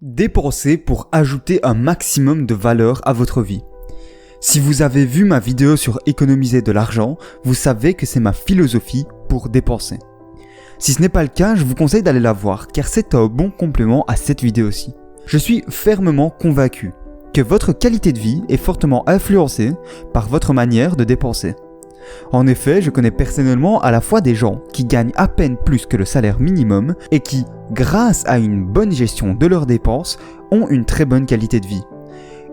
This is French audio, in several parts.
Dépensez pour ajouter un maximum de valeur à votre vie. Si vous avez vu ma vidéo sur économiser de l'argent, vous savez que c'est ma philosophie pour dépenser. Si ce n'est pas le cas, je vous conseille d'aller la voir car c'est un bon complément à cette vidéo-ci. Je suis fermement convaincu que votre qualité de vie est fortement influencée par votre manière de dépenser. En effet, je connais personnellement à la fois des gens qui gagnent à peine plus que le salaire minimum et qui, grâce à une bonne gestion de leurs dépenses, ont une très bonne qualité de vie.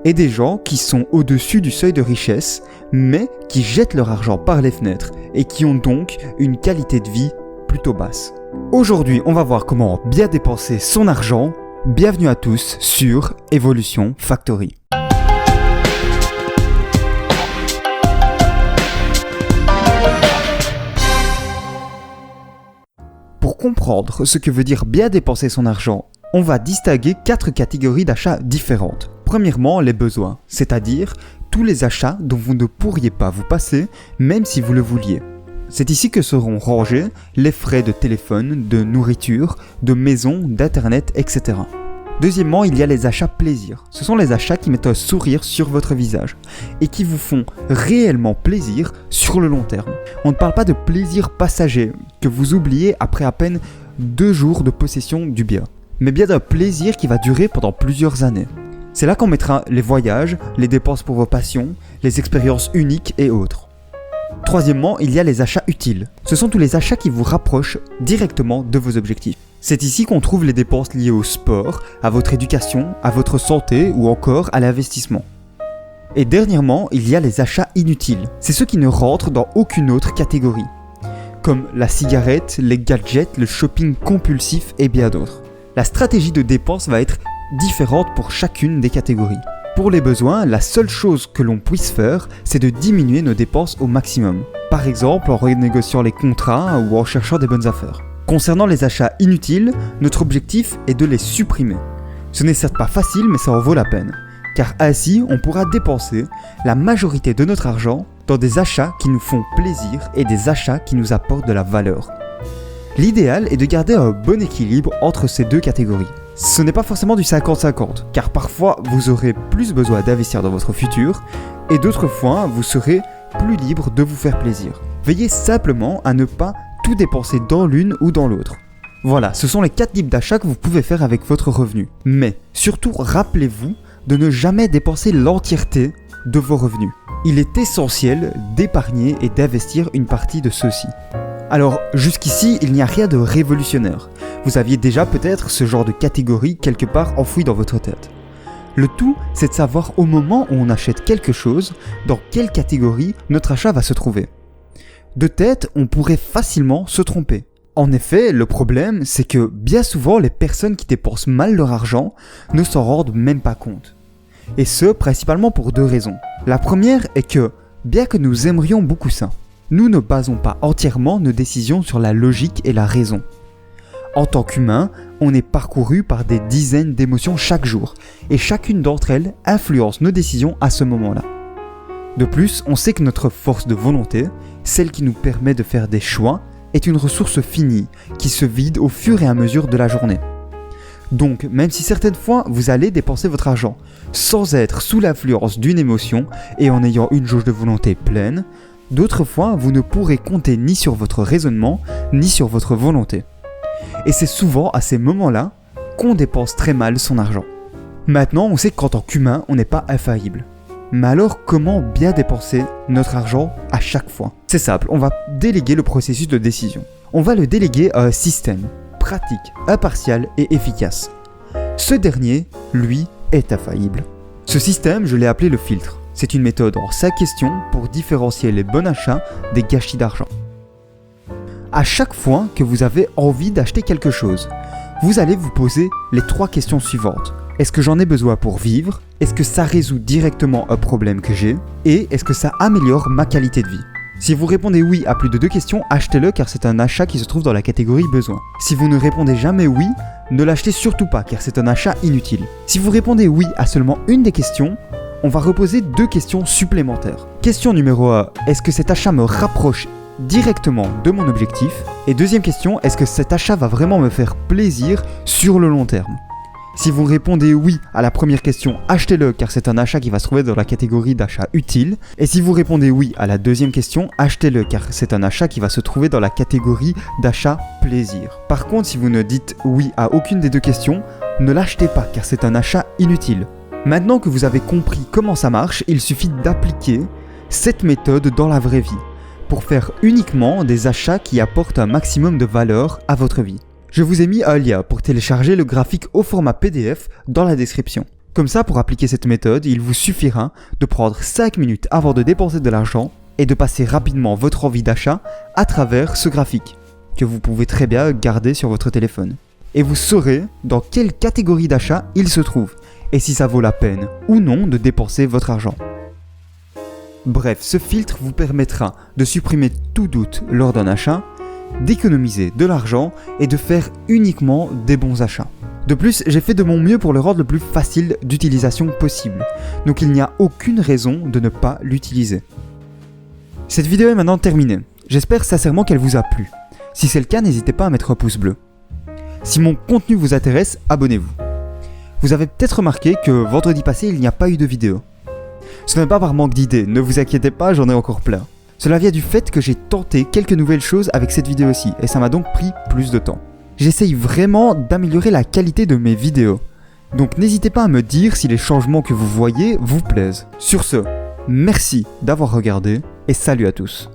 Et des gens qui sont au-dessus du seuil de richesse, mais qui jettent leur argent par les fenêtres et qui ont donc une qualité de vie plutôt basse. Aujourd'hui, on va voir comment bien dépenser son argent. Bienvenue à tous sur Evolution Factory. Pour comprendre ce que veut dire bien dépenser son argent, on va distinguer 4 catégories d'achats différentes. Premièrement, les besoins, c'est-à-dire tous les achats dont vous ne pourriez pas vous passer, même si vous le vouliez. C'est ici que seront rangés les frais de téléphone, de nourriture, de maison, d'internet, etc. Deuxièmement, il y a les achats plaisir. Ce sont les achats qui mettent un sourire sur votre visage et qui vous font réellement plaisir sur le long terme. On ne parle pas de plaisir passager que vous oubliez après à peine 2 jours de possession du bien, mais bien d'un plaisir qui va durer pendant plusieurs années. C'est là qu'on mettra les voyages, les dépenses pour vos passions, les expériences uniques et autres. Troisièmement, il y a les achats utiles. Ce sont tous les achats qui vous rapprochent directement de vos objectifs. C'est ici qu'on trouve les dépenses liées au sport, à votre éducation, à votre santé ou encore à l'investissement. Et dernièrement, il y a les achats inutiles. C'est ceux qui ne rentrent dans aucune autre catégorie, comme la cigarette, les gadgets, le shopping compulsif et bien d'autres. La stratégie de dépense va être différente pour chacune des catégories. Pour les besoins, la seule chose que l'on puisse faire, c'est de diminuer nos dépenses au maximum. Par exemple, en renégociant les contrats ou en cherchant des bonnes affaires. Concernant les achats inutiles, notre objectif est de les supprimer. Ce n'est certes pas facile, mais ça en vaut la peine. Car ainsi, on pourra dépenser la majorité de notre argent dans des achats qui nous font plaisir et des achats qui nous apportent de la valeur. L'idéal est de garder un bon équilibre entre ces deux catégories. Ce n'est pas forcément du 50-50, car parfois vous aurez plus besoin d'investir dans votre futur, et d'autres fois vous serez plus libre de vous faire plaisir. Veillez simplement à ne pas tout dépenser dans l'une ou dans l'autre. Voilà, ce sont les 4 types d'achats que vous pouvez faire avec votre revenu. Mais surtout, rappelez-vous de ne jamais dépenser l'entièreté de vos revenus. Il est essentiel d'épargner et d'investir une partie de ceux-ci. Alors, jusqu'ici, il n'y a rien de révolutionnaire. Vous aviez déjà peut-être ce genre de catégorie quelque part enfoui dans votre tête. Le tout, c'est de savoir au moment où on achète quelque chose, dans quelle catégorie notre achat va se trouver. De tête, on pourrait facilement se tromper. En effet, le problème, c'est que bien souvent, les personnes qui dépensent mal leur argent ne s'en rendent même pas compte. Et ce, principalement pour 2 raisons. La première est que, bien que nous aimerions beaucoup ça, nous ne basons pas entièrement nos décisions sur la logique et la raison. En tant qu'humain, on est parcouru par des dizaines d'émotions chaque jour, et chacune d'entre elles influence nos décisions à ce moment-là. De plus, on sait que notre force de volonté, celle qui nous permet de faire des choix, est une ressource finie, qui se vide au fur et à mesure de la journée. Donc, même si certaines fois vous allez dépenser votre argent sans être sous l'influence d'une émotion et en ayant une jauge de volonté pleine, d'autres fois vous ne pourrez compter ni sur votre raisonnement, ni sur votre volonté. Et c'est souvent à ces moments-là qu'on dépense très mal son argent. Maintenant, on sait qu'en tant qu'humain, on n'est pas infaillible. Mais alors, comment bien dépenser notre argent à chaque fois ? C'est simple, on va déléguer le processus de décision. On va le déléguer à un système, pratique, impartial et efficace. Ce dernier, lui, est infaillible. Ce système, je l'ai appelé le filtre. C'est une méthode en 5 questions pour différencier les bons achats des gâchis d'argent. À chaque fois que vous avez envie d'acheter quelque chose, vous allez vous poser les 3 questions suivantes. Est-ce que j'en ai besoin pour vivre ? Est-ce que ça résout directement un problème que j'ai ? Et est-ce que ça améliore ma qualité de vie ? Si vous répondez oui à plus de 2 questions, achetez-le car c'est un achat qui se trouve dans la catégorie besoin. Si vous ne répondez jamais oui, ne l'achetez surtout pas car c'est un achat inutile. Si vous répondez oui à seulement une des questions, on va reposer 2 questions supplémentaires. Question numéro 1, est-ce que cet achat me rapproche directement de mon objectif ? Et deuxième question, est-ce que cet achat va vraiment me faire plaisir sur le long terme ? Si vous répondez oui à la première question, achetez-le car c'est un achat qui va se trouver dans la catégorie d'achat utile. Et si vous répondez oui à la deuxième question, achetez-le car c'est un achat qui va se trouver dans la catégorie d'achat plaisir. Par contre, si vous ne dites oui à aucune des deux questions, ne l'achetez pas car c'est un achat inutile. Maintenant que vous avez compris comment ça marche, il suffit d'appliquer cette méthode dans la vraie vie pour faire uniquement des achats qui apportent un maximum de valeur à votre vie. Je vous ai mis un lien pour télécharger le graphique au format PDF dans la description. Comme ça, pour appliquer cette méthode, il vous suffira de prendre 5 minutes avant de dépenser de l'argent et de passer rapidement votre envie d'achat à travers ce graphique, que vous pouvez très bien garder sur votre téléphone. Et vous saurez dans quelle catégorie d'achat il se trouve, et si ça vaut la peine ou non de dépenser votre argent. Bref, ce filtre vous permettra de supprimer tout doute lors d'un achat, d'économiser de l'argent et de faire uniquement des bons achats. De plus, j'ai fait de mon mieux pour le rendre le plus facile d'utilisation possible, donc il n'y a aucune raison de ne pas l'utiliser. Cette vidéo est maintenant terminée, j'espère sincèrement qu'elle vous a plu. Si c'est le cas, n'hésitez pas à mettre un pouce bleu. Si mon contenu vous intéresse, abonnez-vous. Vous avez peut-être remarqué que vendredi passé, il n'y a pas eu de vidéo. Ce n'est pas par manque d'idées, ne vous inquiétez pas, j'en ai encore plein. Cela vient du fait que j'ai tenté quelques nouvelles choses avec cette vidéo-ci, et ça m'a donc pris plus de temps. J'essaye vraiment d'améliorer la qualité de mes vidéos. Donc n'hésitez pas à me dire si les changements que vous voyez vous plaisent. Sur ce, merci d'avoir regardé, et salut à tous.